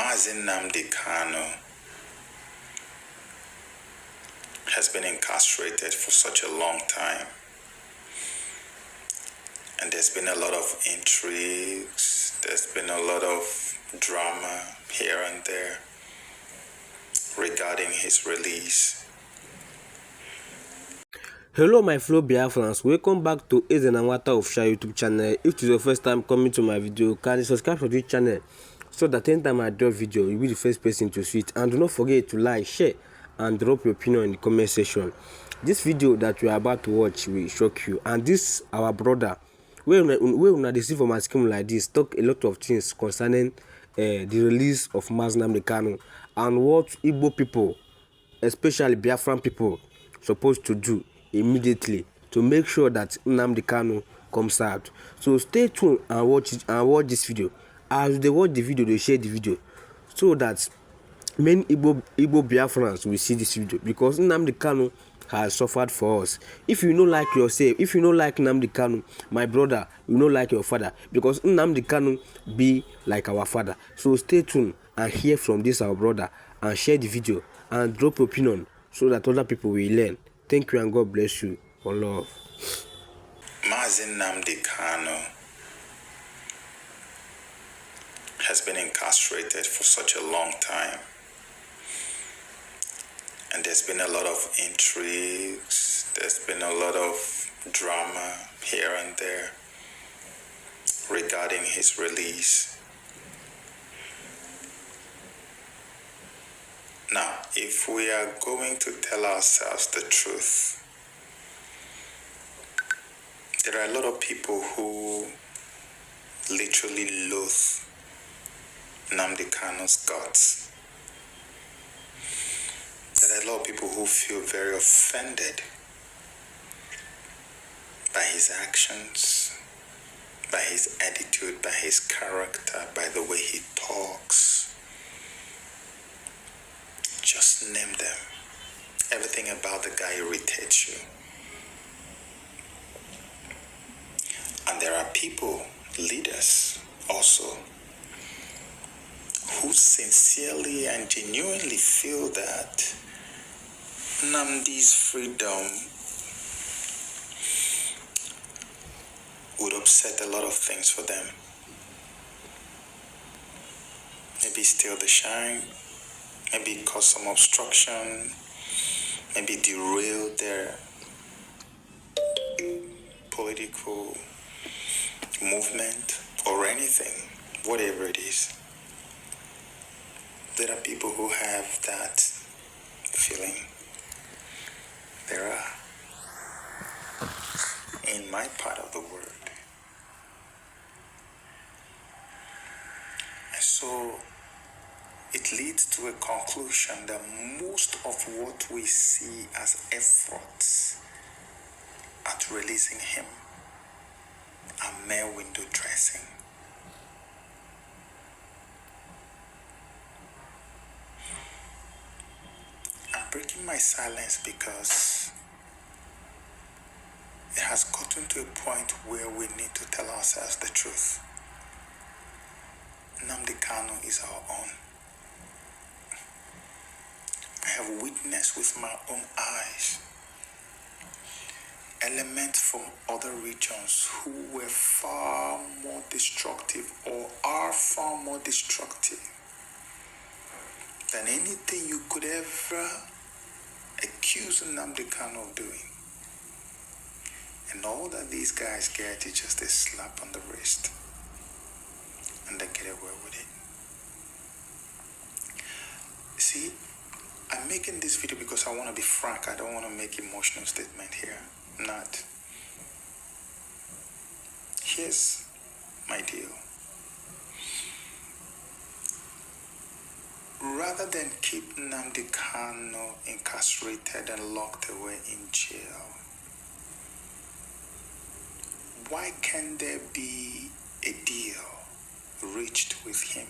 Nnamdi has been incarcerated for such a long time, and there's been a lot of intrigues, there's been a lot of drama here and there regarding his release. Hello my fellow biafrans, welcome back to Nnamdi official YouTube channel. If it is your first time coming to my video, can you subscribe to this channel so that anytime I drop video you'll be the first person to see it. And do not forget to like, share and drop your opinion in the comment section. This video that you are about to watch will shock you, and this our brother wey una dey see for my screen like this talk a lot of things concerning the release of Nnamdi and what Igbo people, especially Biafran people, supposed to do immediately to make sure that Nnamdi comes out. So stay tuned and watch this video. As they watch the video, they share the video so that many Igbo Biafrans will see this video, because Nnamdi has suffered for us. If you don't like yourself, if you don't like Nnamdi, my brother, you don't like your father, because Nnamdi be like our father. So stay tuned and hear from this our brother, and share the video and drop your opinion so that other people will learn. Thank you and God bless you. For love. Nnamdi has been incarcerated for such a long time, and there's been a lot of intrigues, there's been a lot of drama here and there regarding his release. Now, if we are going to tell ourselves the truth, there are a lot of people who literally loathe Nnamdi's guts. There are a lot of people who feel very offended by his actions, by his attitude, by his character, by the way he talks. Just name them. Everything about the guy irritates you. And there are people, leaders also, who sincerely and genuinely feel that Nnamdi's freedom would upset a lot of things for them. Maybe steal the shine, maybe cause some obstruction, maybe derail their political movement or anything, whatever it is. There are people who have that feeling. There are. In my part of the world. And so it leads to a conclusion that most of what we see as efforts at releasing him are mere window dressing. I'm breaking my silence because it has gotten to a point where we need to tell ourselves the truth. Nnamdi is our own. I have witnessed with my own eyes elements from other regions who were far more destructive or are far more destructive than anything you could ever accuse Nnamdi of doing. And all that these guys get is just a slap on the wrist, and they get away with it. See, I'm making this video because I want to be frank. I don't want to make emotional statement here. Not. Here's my deal. Rather than keep Nnamdi incarcerated and locked away in jail, why can't there be a deal reached with him?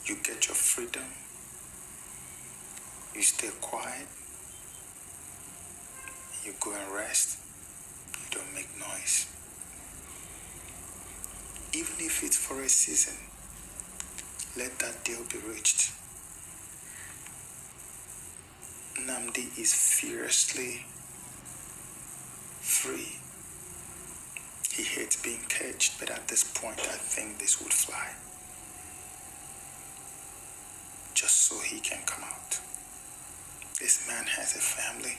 You get your freedom, you stay quiet, you go and rest, you don't make noise. even if it's for a season, let that deal be reached. Nnamdi is fiercely free. He hates being caged, but at this point, I think this would fly. Just so he can come out. This man has a family.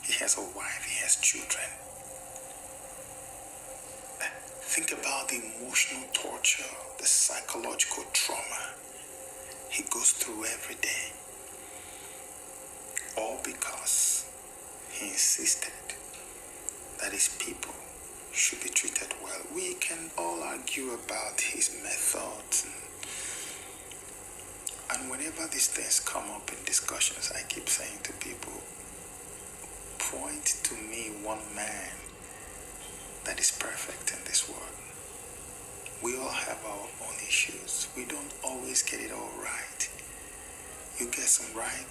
He has a wife. He has children. Think about the emotional torture, the psychological trauma he goes through every day. All because he insisted that his people should be treated well. We can all argue about his methods, and whenever these things come up in discussions, I keep saying to people, point to me one man that is perfect in this world. We all have our own issues. We don't always get it all right. You get some right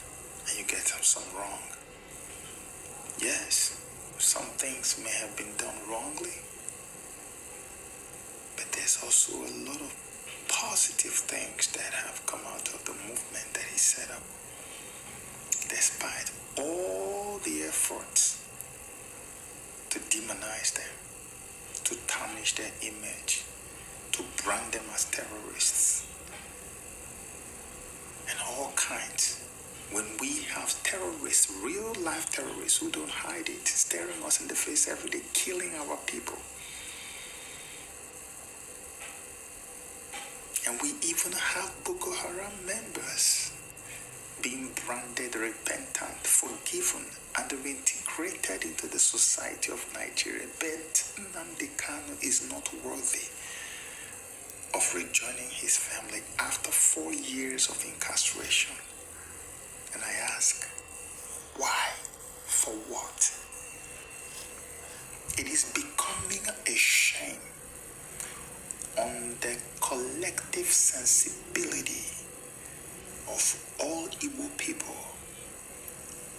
and you get some wrong. Yes, some things may have been done wrongly, but there's also a lot of positive things that have come out of the movement that he set up. Despite all the efforts to demonize them, to tarnish their image, to brand them as terrorists, and all kinds. When we have terrorists, real life terrorists who don't hide it, staring us in the face every day, killing our people. And we even have Boko Haram members being branded repentant, forgiven, and reintegrated into the society of Nigeria. But Nnamdi Kanu is not worthy of rejoining his family after 4 years of incarceration. And I ask, why? For what? It is becoming a shame on the collective sensibility of all Igbo people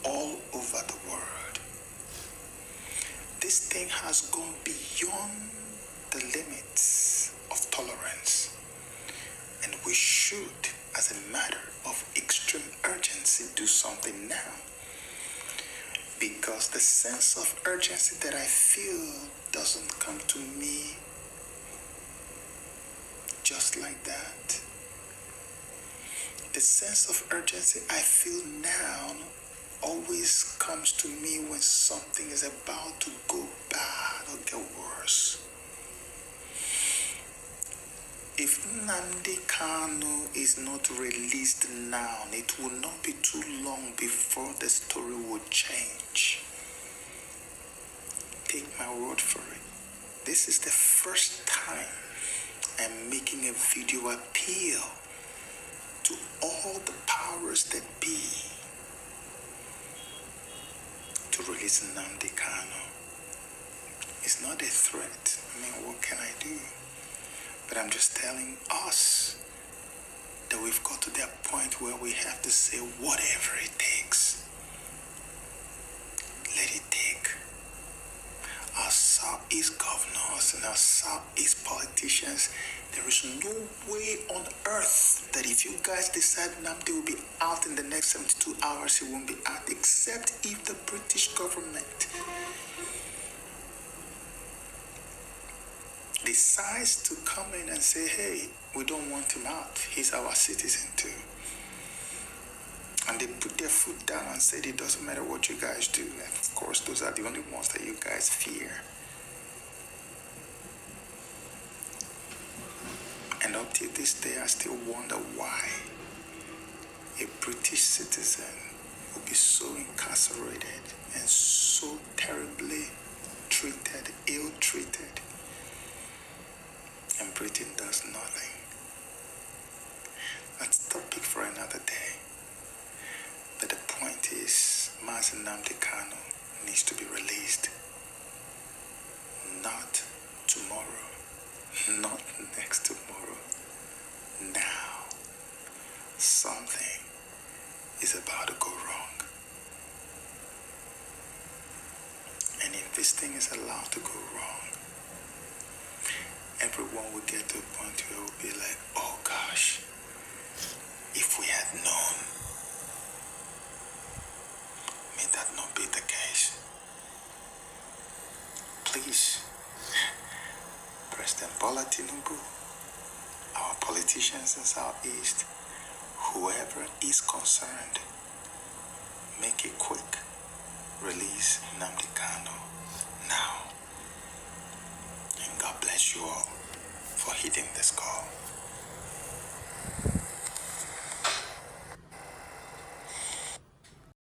all over the world. This thing has gone beyond the limits of tolerance, and we should, as a matter of extreme urgency, do something now. Because the sense of urgency that I feel doesn't come to me just like that. The sense of urgency I feel now always comes to me when something is about to go bad or get worse. If Nnamdi Kanu is not released now, it will not be too long before the story will change. Take my word for it. This is the first time I'm making a video appeal to all the powers that be to release Nnamdi Kanu. It's not a threat. I mean, what can I do? But I'm just telling us that we've got to that point where we have to say whatever it takes. Let it take. Our Southeast governors and our Southeast politicians, there is no way on earth that if you guys decide Nnamdi will be out in the next 72 hours, he won't be out, except if the British government decides to come in and say, hey, we don't want him out. He's our citizen too. And they put their foot down and said it doesn't matter what you guys do. And of course, those are the only ones that you guys fear. And up till this day, I still wonder why a British citizen will be so incarcerated and so terribly treated, ill-treated, and Britain does nothing. That's a topic for another day. But the point is, Mazi Nnamdi Kanu needs to be released. Not tomorrow, not next tomorrow. Now, something is about to go wrong. And if this thing is allowed to go wrong, every everyone will get to a point where we'll be like, oh gosh, if we had known. May that not be the case. Please, President Bola Tinubu, our politicians in Southeast, whoever is concerned, make a quick release Nnamdi Kanu now. And God bless you all for heeding this call.